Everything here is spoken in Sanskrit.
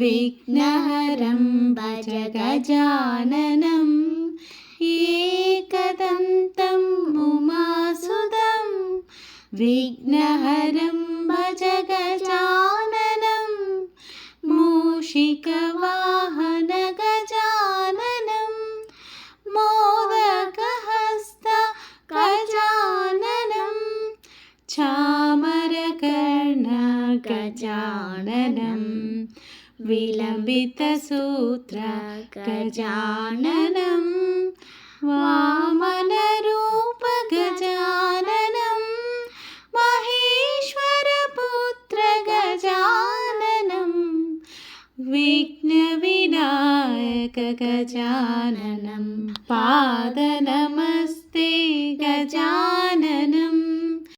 विघ्नहरं भज गजाननं एकदन्तम् उमासुतं विघ्नहरं भज गजाननं मूषिकवाहन गजाननं मोदकहस्त गजाननं चामरकर्ण गजाननं विलम्बितसूत्र गजाननं वामनरूप गजाननं महेश्वरपुत्र गजाननं विघ्नविनायक गजाननं